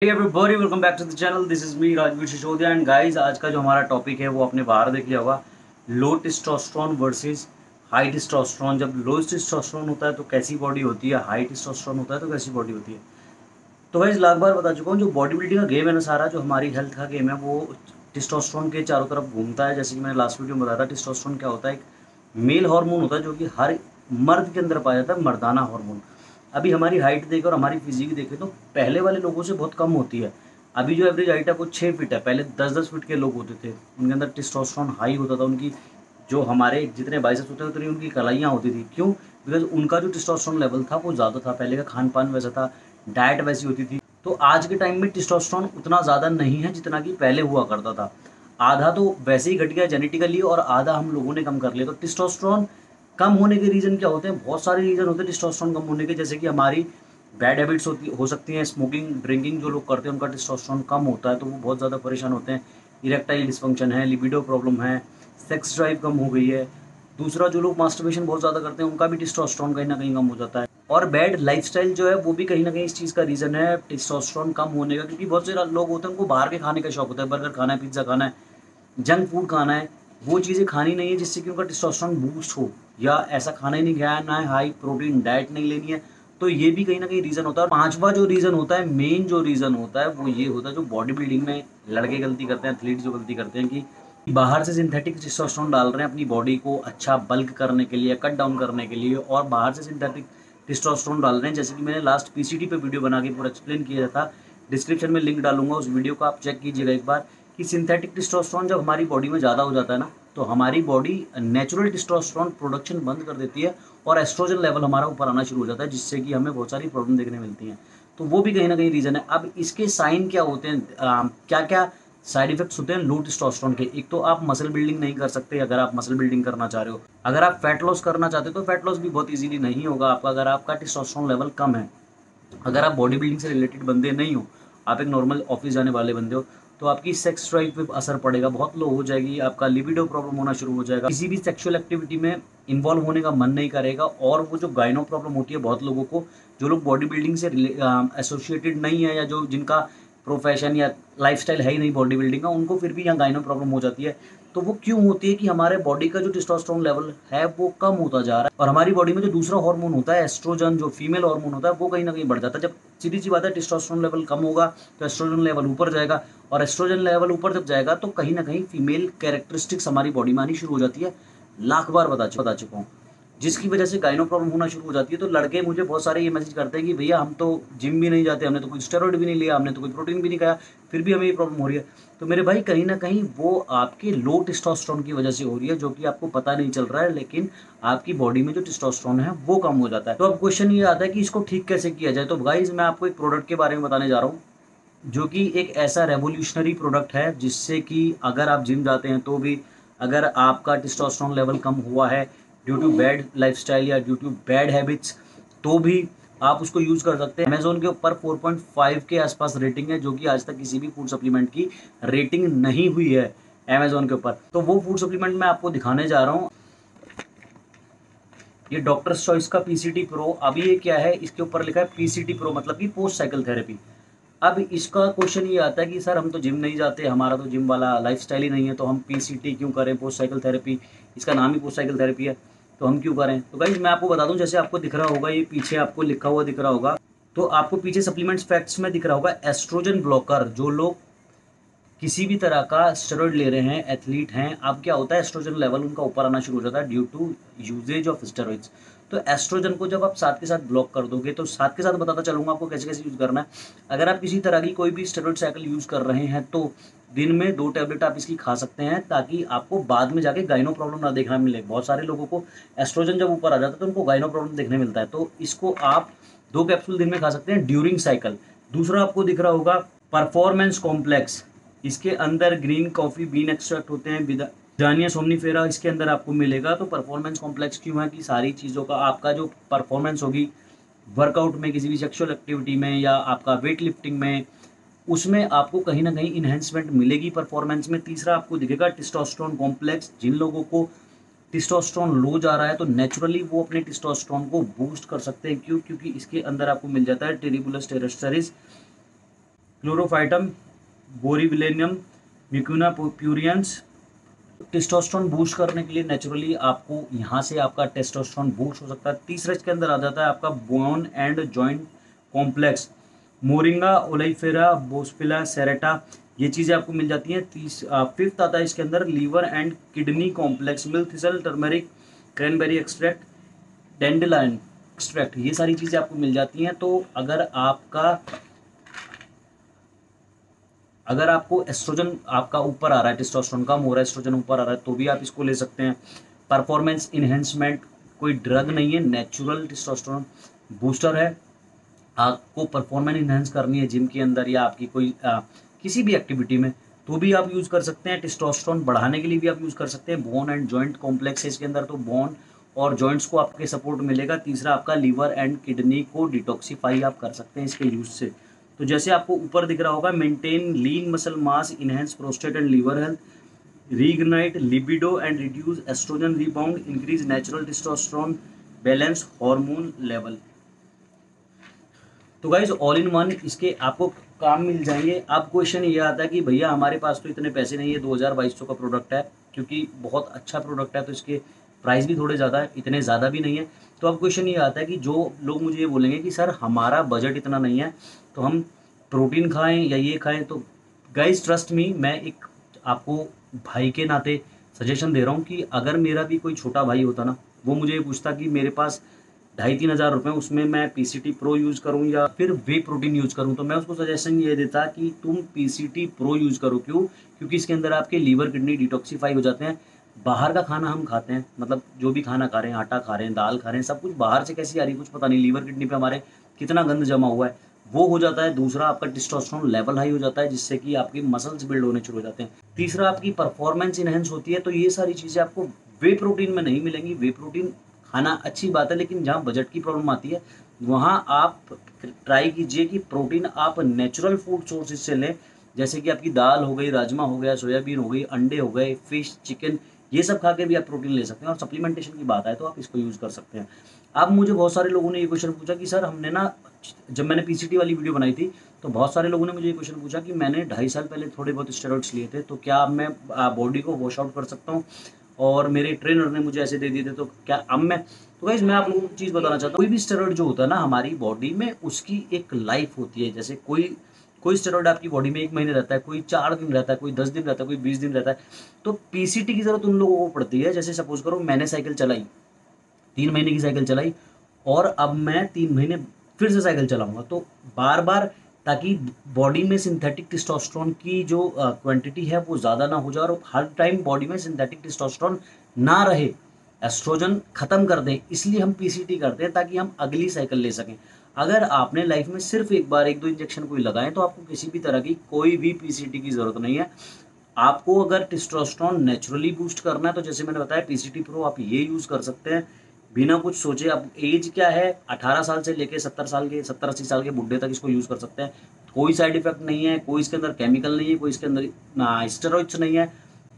Hey everybody, welcome back to the channel. This is me Rajveer Sisodia and guys, आज का जो हमारा टॉपिक है वो आपने बाहर देख लिया होगा। लो टेस्टोस्टेरोन वर्सेस हाई टेस्टोस्टेरोन। जब लो टेस्टोस्टेरोन होता है तो कैसी बॉडी होती है, हाई टेस्टोस्टेरोन होता है तो कैसी बॉडी होती है। तो गाइस लाख बार बता चुका हूँ, जो बॉडी बिल्डिंग का गेम है ना, सारा जो हमारी हेल्थ का गेम है वो टेस्टोस्टेरोन के चारों तरफ घूमता है। जैसे कि मैंने लास्ट वीडियो में बताया था, टेस्टोस्टेरोन क्या होता है, एक मेल हार्मोन होता है जो कि हर मर्द के अंदर पाया जाता है, मर्दाना हार्मोन। अभी हमारी हाइट देखें और हमारी फिजिक देखें तो पहले वाले लोगों से बहुत कम होती है। अभी जो एवरेज हाइट है वो 6 फीट है, पहले 10-10 फीट के लोग होते थे, उनके अंदर टेस्टोस्टेरोन हाई होता था। उनकी जो हमारे जितने बाइसेप्स होते हैं उतनी उनकी कलाइयाँ होती थी। क्यों? बिकॉज उनका जो टेस्टोस्टेरोन लेवल था वो ज़्यादा था, पहले का खान पान वैसा था, डाइट वैसी होती थी। तो आज के टाइम में टेस्टोस्टेरोन उतना ज़्यादा नहीं है जितना कि पहले हुआ करता था। आधा तो वैसे ही घट गया जेनेटिकली और आधा हम लोगों ने कम कर लिया। तो टेस्टोस्टेरोन कम होने के रीज़न क्या होते हैं? बहुत सारे रीज़न होते हैं टेस्टोस्टेरोन कम होने के। जैसे कि हमारी बैड हैबिट्स हो सकती हैं, स्मोकिंग ड्रिंकिंग जो लोग करते हैं उनका टेस्टोस्टेरोन कम होता है तो वो बहुत ज़्यादा परेशान होते हैं। इरेक्टाइल डिस्फंक्शन है, लिबिडो प्रॉब्लम है, सेक्स ड्राइव कम हो गई है। दूसरा, जो लोग मास्टरबेशन बहुत ज़्यादा करते हैं उनका भी टेस्टोस्टेरोन कहीं ना कहीं कम हो जाता है। और बैड लाइफस्टाइल जो है वो भी कहीं ना कहीं इस चीज़ का रीज़न है टेस्टोस्टेरोन कम होने का। क्योंकि बहुत से लोग होते हैं उनको बाहर के खाने का शौक होता है, बर्गर खाना है, पिज्ज़ा खाना है, जंक फूड खाना है, वो चीज़ें खानी नहीं है जिससे कि उनका टेस्टोस्टेरोन बूस्ट हो, या ऐसा खाना ही नहीं खाना है, हाई प्रोटीन डाइट नहीं लेनी है। तो ये भी कहीं न कहीं रीज़न होता है। और पाँचवाँ जो रीज़न होता है, मेन जो रीज़न होता है वो ये होता है, जो बॉडी बिल्डिंग में लड़के गलती करते हैं, एथलीट जो गलती करते हैं कि बाहर से सिंथेटिक टेस्टोस्टेरोन डाल रहे हैं अपनी बॉडी को अच्छा बल्क करने के लिए, कट डाउन करने के लिए, और बाहर से सिंथेटिक टेस्टोस्टेरोन डाल रहे हैं। जैसे कि मैंने लास्ट पीसीटी पे वीडियो बना के पूरा एक्सप्लेन किया था, डिस्क्रिप्शन में लिंक डालूँगा, उस वीडियो को आप चेक कीजिएगा एक बार। कि सिंथेटिक टेस्टोस्टेरोन जब हमारी बॉडी में ज़्यादा हो जाता है ना, तो हमारी बॉडी नेचुरल टेस्टोस्टेरोन प्रोडक्शन बंद कर देती है और एस्ट्रोजन लेवल हमारा ऊपर आना शुरू हो जाता है, जिससे कि हमें बहुत सारी प्रॉब्लम देखने मिलती हैं। तो वो भी कहीं न कहीं रीज़न है। अब इसके साइन क्या होते हैं, क्या-क्या साइड इफ़ेक्ट्स होते हैं लो टेस्टोस्टेरोन के? एक तो आप मसल बिल्डिंग नहीं कर सकते अगर आप मसल बिल्डिंग करना चाह रहे हो। अगर आप फैट लॉस करना चाहते हो तो फैट लॉस भी बहुत ईज़िली नहीं होगा आपका अगर आपका टेस्टोस्टेरोन लेवल कम है। अगर आप बॉडी बिल्डिंग से रिलेटेड बंदे नहीं हो, आप एक नॉर्मल ऑफिस जाने वाले बंदे हो, तो आपकी सेक्स ड्राइव पे असर पड़ेगा, बहुत लो हो जाएगी, आपका लिबिडो प्रॉब्लम होना शुरू हो जाएगा, किसी भी सेक्सुअल एक्टिविटी में इन्वॉल्व होने का मन नहीं करेगा। और वो जो गाइनो प्रॉब्लम होती है बहुत लोगों को, जो लोग बॉडी बिल्डिंग से एसोसिएटेड नहीं है, या जो जिनका प्रोफेशन या लाइफस्टाइल है ही नहीं बॉडी बिल्डिंग का, उनको फिर भी यहाँ गाइनो प्रॉब्लम हो जाती है। तो वो क्यों होती है कि हमारे बॉडी का जो टेस्टोस्टेरोन लेवल है वो कम होता जा रहा है, और हमारी बॉडी में जो दूसरा हार्मोन होता है एस्ट्रोजन, जो फीमेल हार्मोन होता है, वो कहीं ना कहीं बढ़ जाता है। जब सीधी सी बात है, टेस्टोस्टेरोन लेवल कम होगा तो एस्ट्रोजन लेवल ऊपर जाएगा, और एस्ट्रोजन लेवल ऊपर जब जाएगा तो कहीं ना कहीं फीमेल कैरेक्टरिस्टिक्स हमारी बॉडी में आनी शुरू हो जाती है। लाख बार बता चुका हूँ, जिसकी वजह से गाइनो प्रॉब्लम होना शुरू हो जाती है। तो लड़के मुझे बहुत सारे ये मैसेज करते हैं कि भैया हम तो जिम भी नहीं जाते, हमने तो कोई स्टेरॉइड भी नहीं लिया, हमने तो कोई प्रोटीन भी नहीं खाया, फिर भी हमें ये प्रॉब्लम हो रही है। तो मेरे भाई, कहीं न कहीं वो आपके लो टेस्टोस्टेरोन की वजह से हो रही है, जो कि आपको पता नहीं चल रहा है, लेकिन आपकी बॉडी में जो टेस्टोस्टेरोन है वो कम हो जाता है। तो अब क्वेश्चन ये आता है कि इसको ठीक कैसे किया जाए? तो गाइस, मैं आपको एक प्रोडक्ट के बारे में बताने जा रहा हूँ, जो कि एक ऐसा रेवोल्यूशनरी प्रोडक्ट है जिससे कि अगर आप जिम जाते हैं तो भी, अगर आपका टेस्टोस्टेरोन लेवल कम हुआ है ड्यू टू बैड लाइफस्टाइल या ड्यू टू बैड हैबिट्स, तो भी आप उसको यूज़ कर सकते हैं। अमेज़न के ऊपर 4.5 के आसपास रेटिंग है, जो कि आज तक किसी भी फूड सप्लीमेंट की रेटिंग नहीं हुई है अमेज़न के ऊपर। तो वो फूड सप्लीमेंट मैं आपको दिखाने जा रहा हूँ। ये डॉक्टर्स चॉइस का पीसीटी प्रो। अभी ये क्या है, इसके ऊपर लिखा है पीसीटी प्रो, मतलब कि पोस्ट साइकिल थेरेपी। अब इसका क्वेश्चन ये आता है कि सर हम तो जिम नहीं जाते, हमारा तो जिम वाला लाइफस्टाइल ही नहीं है, तो हम पीसीटी क्यों करें, पोस्ट साइकिल थेरेपी? इसका नाम ही पोस्ट साइकिल थेरेपी है, तो हम क्यों करें? तो गाइस, मैं आपको बता दूं, जैसे आपको दिख रहा होगा, ये पीछे आपको लिखा हुआ दिख रहा होगा, तो आपको पीछे सप्लीमेंट्स फैक्ट्स में दिख रहा होगा एस्ट्रोजन ब्लॉकर। जो लोग किसी भी तरह का स्टेरॉइड ले रहे हैं, एथलीट हैं, अब क्या होता है, एस्ट्रोजन लेवल उनका ऊपर आना शुरू हो जाता है due to uses of steroids. तो एस्ट्रोजन को जब आप साथ के साथ ब्लॉक कर दोगे, तो साथ के साथ बताता चलूंगा आपको कैसे कैसे यूज करना है। अगर आप किसी तरह की कोई भी स्टेरॉइड साइकिल यूज कर रहे हैं तो दिन में 2 टैबलेट आप इसकी खा सकते हैं, ताकि आपको बाद में जाके गाइनो प्रॉब्लम ना देखना मिले। बहुत सारे लोगों को एस्ट्रोजन जब ऊपर आ जाता है तो उनको गाइनो प्रॉब्लम देखने मिलता है। तो इसको आप 2 कैप्सूल दिन में खा सकते हैं ड्यूरिंग साइकिल। दूसरा, आपको दिख रहा होगा परफॉर्मेंस कॉम्प्लेक्स। इसके अंदर ग्रीन कॉफ़ी बीन एक्सट्रैक्ट होते हैं, जानिया सोमनीफेरा इसके अंदर आपको मिलेगा। तो परफॉर्मेंस कॉम्प्लेक्स क्यों है? कि सारी चीज़ों का आपका जो परफॉर्मेंस होगी वर्कआउट में, किसी भी सेक्सुअल एक्टिविटी में, या आपका वेट लिफ्टिंग में, उसमें आपको कहीं ना कहीं इन्हेंसमेंट मिलेगी परफॉर्मेंस में। तीसरा, आपको दिखेगा टेस्टोस्टेरोन कॉम्प्लेक्स। जिन लोगों को टेस्टोस्टेरोन लो जा रहा है तो नेचुरली वो अपने टेस्टोस्टेरोन को बूस्ट कर सकते हैं। क्यों? क्योंकि इसके अंदर आपको मिल जाता है टेरिबुलस टेरेस्टेरिस, क्लोरोफाइटम, बोरीविलेनियम, म्यूकुना प्यूरियंस। टेस्टोस्टेरोन बूस्ट करने के लिए नेचुरली आपको यहाँ से आपका टेस्टोस्टेरोन बूस्ट हो सकता है। तीसरा इसके अंदर आ जाता है आपका bone and joint complex, moringa oleifera boswellia serrata, ये चीज़ें आपको मिल जाती हैं। फिफ्थ आता है इसके अंदर liver and kidney complex, milk thistle, turmeric, cranberry extract, dandelion extract, ये सारी चीज़ें आपको मिल जाती हैं। तो अगर आपको एस्ट्रोजन आपका ऊपर आ रहा है, टेस्टोस्टेरोन कम हो रहा है, एस्ट्रोजन ऊपर आ रहा है, तो भी आप इसको ले सकते हैं। परफॉर्मेंस इन्हेंसमेंट कोई ड्रग नहीं है, नेचुरल टेस्टोस्टेरोन बूस्टर है। आपको परफॉर्मेंस इन्हेंस करनी है जिम के अंदर या आपकी कोई किसी भी एक्टिविटी में, तो भी आप यूज़ कर सकते हैं। टेस्टोस्टेरोन बढ़ाने के लिए भी आप यूज़ कर सकते हैं। बोन एंड जॉइंट कॉम्प्लेक्स है इसके अंदर, तो बोन और जॉइंट्स को आपके सपोर्ट मिलेगा। तीसरा आपका लीवर एंड किडनी को डिटॉक्सीफाई आप कर सकते हैं इसके यूज़ से। तो जैसे आपको ऊपर दिख रहा होगा, maintain lean muscle mass, enhance prostate and liver health, reignite libido and reduce estrogen rebound, increase natural testosterone, balance hormone level। तो गाइज ऑल इन वन इसके आपको काम मिल जाएंगे। अब क्वेश्चन ये आता है कि भैया हमारे पास तो इतने पैसे नहीं है, 2200 का प्रोडक्ट है, क्योंकि बहुत अच्छा प्रोडक्ट है तो इसके प्राइस भी थोड़े ज़्यादा है, इतने ज़्यादा भी नहीं है। तो अब क्वेश्चन ये आता है कि जो लोग मुझे ये बोलेंगे कि सर हमारा बजट इतना नहीं है तो हम प्रोटीन खाएं या ये खाएं, तो गाइज ट्रस्ट मी, मैं एक आपको भाई के नाते सजेशन दे रहा हूँ कि अगर मेरा भी कोई छोटा भाई होता ना, वो मुझे ये पूछता कि मेरे पास 2,500-3,000 रुपये, उसमें मैं पीसीटी प्रो यूज़ करूँ या फिर वे प्रोटीन यूज़ करूँ, तो मैं उसको सजेशन ये देता कि तुम पीसीटी प्रो यूज़ करो। क्यों? क्योंकि इसके अंदर आपके लीवर किडनी डिटॉक्सीफाई हो जाते हैं। बाहर का खाना हम खाते हैं, मतलब जो भी खाना खा रहे हैं, आटा खा रहे हैं, दाल खा रहे हैं, सब कुछ बाहर से कैसी आ रही है कुछ पता नहीं, लीवर किडनी पे हमारे कितना गंद जमा हुआ है वो हो जाता है। दूसरा आपका टेस्टोस्टेरोन लेवल हाई हो जाता है, जिससे कि आपकी मसल्स बिल्ड होने शुरू हो जाते हैं। तीसरा आपकी परफॉर्मेंस इनहेंस होती है। तो ये सारी चीज़ें आपको वे प्रोटीन में नहीं मिलेंगी। वे प्रोटीन खाना अच्छी बात है, लेकिन जहाँ बजट की प्रॉब्लम आती है वहाँ आप ट्राई कीजिए कि प्रोटीन आप नेचुरल फूड सोर्सेज से लें, जैसे कि आपकी दाल हो गई, राजमा हो गया, सोयाबीन हो गई, अंडे हो गए, फिश, चिकन, ये सब खा के भी आप प्रोटीन ले सकते हैं। और सप्लीमेंटेशन की बात आए तो आप इसको यूज़ कर सकते हैं। अब मुझे बहुत सारे लोगों ने ये क्वेश्चन पूछा कि सर हमने ना, जब मैंने पीसीटी वाली वीडियो बनाई थी तो बहुत सारे लोगों ने मुझे ये क्वेश्चन पूछा कि मैंने 2.5 साल पहले थोड़े बहुत स्टेरॉइड्स लिए थे, तो क्या अब मैं बॉडी को वॉश आउट कर सकता हूँ, और मेरे ट्रेनर ने मुझे ऐसे दे दिए थे, तो क्या अब मैं, तो गाइस मैं आप लोगों को चीज़ बताना चाहता हूँ, कोई भी स्टेरॉइड जो होता है ना हमारी बॉडी में, उसकी एक लाइफ होती है। जैसे कोई कोई स्टेरॉइड आपकी बॉडी में 1 महीने रहता है, कोई 4 दिन रहता है, कोई 10 दिन रहता है, कोई 20 दिन रहता है। तो पीसीटी की ज़रूरत उन लोगों को पड़ती है, जैसे सपोज करो मैंने साइकिल चलाई, 3 महीने की साइकिल चलाई, और अब मैं 3 महीने फिर से साइकिल चलाऊंगा, तो बार बार, ताकि बॉडी में सिंथेटिक टेस्टोस्टेरोन की जो क्वांटिटी है वो ज़्यादा ना हो जाए, और हर टाइम बॉडी में सिंथेटिक टेस्टोस्टेरोन ना रहे, एस्ट्रोजन खत्म कर दें, इसलिए हम पीसीटी करते हैं ताकि हम अगली साइकिल ले सकें। अगर आपने लाइफ में सिर्फ एक बार 1-2 इंजेक्शन कोई लगाएं तो आपको किसी भी तरह की कोई भी पीसीटी की ज़रूरत नहीं है। आपको अगर टेस्टोस्टेरोन नेचुरली बूस्ट करना है तो जैसे मैंने बताया पीसीटी प्रो आप ये यूज़ कर सकते हैं बिना कुछ सोचे। अब एज क्या है, 18 साल से लेके 70 साल के, 70-80 साल के बुढ़े तक इसको यूज़ कर सकते हैं। कोई साइड इफेक्ट नहीं है, कोई इसके अंदर केमिकल नहीं है, कोई इसके अंदर स्टेरॉइड्स नहीं है।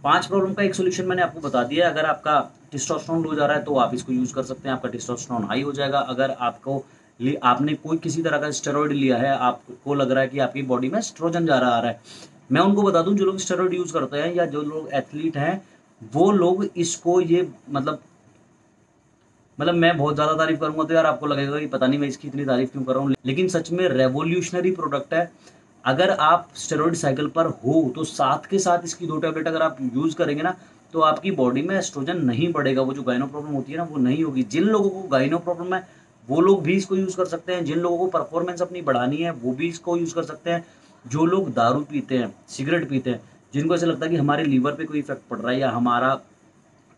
5 प्रॉब्लम का एक सोल्यूशन मैंने आपको बता दिया है। अगर आपका टेस्टोस्टेरोन लो जा रहा है तो आप इसको यूज़ कर सकते हैं, आपका टेस्टोस्टेरोन हाई हो जाएगा। अगर आपको आपने कोई किसी तरह का स्टेरॉइड लिया है, आपको लग रहा है कि आपकी बॉडी में एस्ट्रोजन जा रहा है, मैं उनको बता दूं जो लोग स्टेरॉइड यूज़ करते हैं या जो लोग एथलीट हैं, वो लोग इसको ये मतलब मैं बहुत ज़्यादा तारीफ करूंगा तो यार आपको लगेगा कि पता नहीं मैं इसकी इतनी तारीफ क्यों कर रहा हूँ, लेकिन सच में रेवोल्यूशनरी प्रोडक्ट है। अगर आप स्टेरॉइड साइकिल पर हो तो साथ के साथ इसकी 2 टैबलेट अगर आप यूज़ करेंगे ना, तो आपकी बॉडी में एस्ट्रोजन नहीं बढ़ेगा, वो जो गाइनो प्रॉब्लम होती है ना वो नहीं होगी। जिन लोगों को गाइनो प्रॉब्लम है वो लोग भी इसको यूज़ कर सकते हैं, जिन लोगों को परफॉर्मेंस अपनी बढ़ानी है वो भी इसको यूज़ कर सकते हैं, जो लोग दारू पीते हैं, सिगरेट पीते हैं, जिनको ऐसा लगता है कि हमारे लीवर पे कोई इफेक्ट पड़ रहा है या हमारा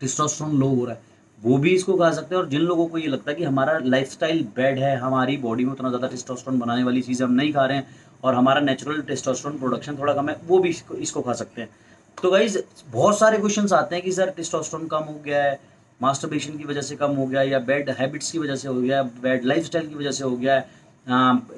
टेस्टोस्टेरोन लो हो रहा है, वो भी इसको खा सकते हैं। और जिन लोगों को ये लगता है कि हमारा लाइफस्टाइल बैड है, हमारी बॉडी में उतना ज़्यादा टेस्टोस्टेरोन बनाने वाली चीज़ हम नहीं खा रहे हैं और हमारा नेचुरल टेस्टोस्टेरोन प्रोडक्शन थोड़ा कम है, वो भी इसको खा सकते हैं। तो गाइज बहुत सारे क्वेश्चंस आते हैं कि सर टेस्टोस्टेरोन कम हो गया है, मास्टरबेशन की वजह से कम हो गया, या बैड हैबिट्स की वजह से हो गया, बैड लाइफस्टाइल की वजह से हो गया,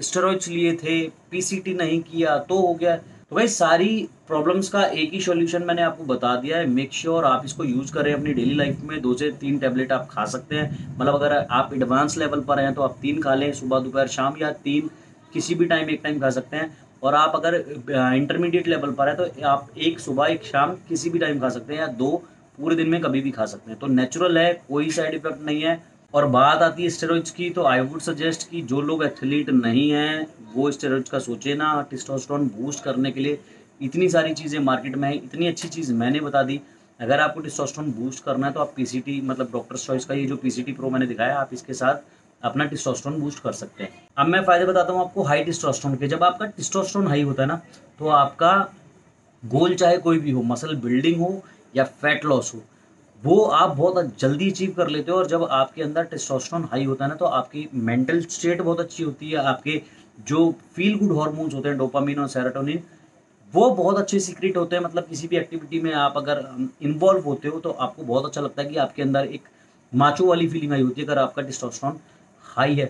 स्टेरॉइड्स लिए थे, पीसीटी नहीं किया तो हो गया। तो भाई सारी प्रॉब्लम्स का एक ही सॉल्यूशन मैंने आपको बता दिया है। मेक श्योर आप इसको यूज़ करें अपनी डेली लाइफ में। 2 से 3 टैबलेट आप खा सकते हैं, मतलब अगर आप एडवांस लेवल पर हैं तो आप 3 खा लें, सुबह दोपहर शाम, या 3 किसी भी टाइम एक टाइम खा सकते हैं। और आप अगर इंटरमीडिएट लेवल पर है तो आप एक सुबह एक शाम किसी भी टाइम खा सकते हैं, या 2 पूरे दिन में कभी भी खा सकते हैं। तो नेचुरल है, कोई साइड इफेक्ट नहीं है। और बात आती है स्टेरॉइड्स की, तो आई वुड सजेस्ट कि जो लोग एथलीट नहीं हैं वो स्टेरॉइड्स का सोचे ना। टेस्टोस्टेरोन बूस्ट करने के लिए इतनी सारी चीज़ें मार्केट में है, इतनी अच्छी चीज़ मैंने बता दी। अगर आपको टेस्टोस्टेरोन बूस्ट करना है तो आप पीसीटी मतलब डॉक्टर्स चॉइस का ये जो पीसीटी प्रो मैंने दिखाया, आप इसके साथ अपना टेस्टोस्टेरोन बूस्ट कर सकते हैं। अब मैं फ़ायदे बताता हूँ आपको हाई टेस्टोस्टेरोन के। जब आपका टेस्टोस्टेरोन हाई होता है ना, तो आपका गोल चाहे कोई भी हो, मसल बिल्डिंग हो या फैट लॉस हो, वो आप बहुत जल्दी अचीव कर लेते हो। और जब आपके अंदर टेस्टोस्टेरोन हाई होता है ना, तो आपकी मेंटल स्टेट बहुत अच्छी होती है। आपके जो फील गुड हार्मोन्स होते हैं, डोपामिन और सेरोटोनिन, वो बहुत अच्छे सीक्रेट होते हैं। मतलब किसी भी एक्टिविटी में आप अगर इन्वॉल्व होते हो तो आपको बहुत अच्छा लगता है कि आपके अंदर एक माचो वाली फीलिंग आई होती है अगर आपका टेस्टोस्टेरोन हाई है।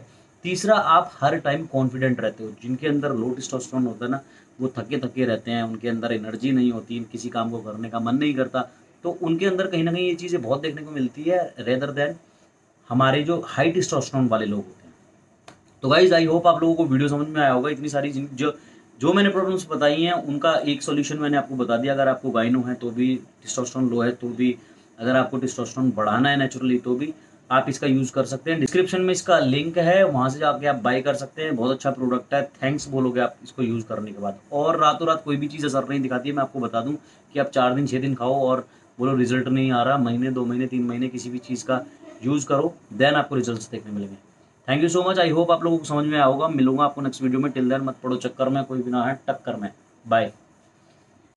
तीसरा, आप हर टाइम कॉन्फिडेंट रहते हो। जिनके अंदर लो टेस्टोस्टेरोन होता है ना, वो थके-थके रहते हैं, उनके अंदर एनर्जी नहीं होती, किसी काम को करने का मन नहीं करता। तो उनके अंदर कहीं न कहीं ये चीज़ें बहुत देखने को मिलती है रेदर दैन हमारे जो हाई टेस्टोस्टेरोन वाले लोग होते हैं। तो गाइज़ आई होप आप लोगों को वीडियो समझ में आया होगा। इतनी सारी जिन जो जो मैंने प्रॉब्लम्स बताई हैं उनका एक सॉल्यूशन मैंने आपको बता दिया। अगर आपको गाइनो है तो भी, टेस्टोस्टेरोन लो है तो भी, अगर आपको टेस्टोस्टेरोन बढ़ाना है नेचुरली तो भी, आप इसका यूज़ कर सकते हैं। डिस्क्रिप्शन में इसका लिंक है, वहाँ से जाके आप बाय कर सकते हैं। बहुत अच्छा प्रोडक्ट है, थैंक्स बोलोगे आप इसको यूज़ करने के बाद। और रातों-रात कोई भी चीज़ असर नहीं दिखाती है। मैं आपको बता दूँ कि आप 4 दिन 6 दिन खाओ और बोलो रिज़ल्ट नहीं आ रहा, महीने 2 महीने 3 महीने किसी भी चीज़ का यूज़ करो, देन आपको रिजल्ट्स देखने मिलेंगे। Thank you so much. I hope आप लोगों को समझ में आया होगा। मिलूंगा आपको नेक्स्ट वीडियो में। टिल देन मत पड़ो चक्कर में, कोई भी ना है टक्कर में। बाय।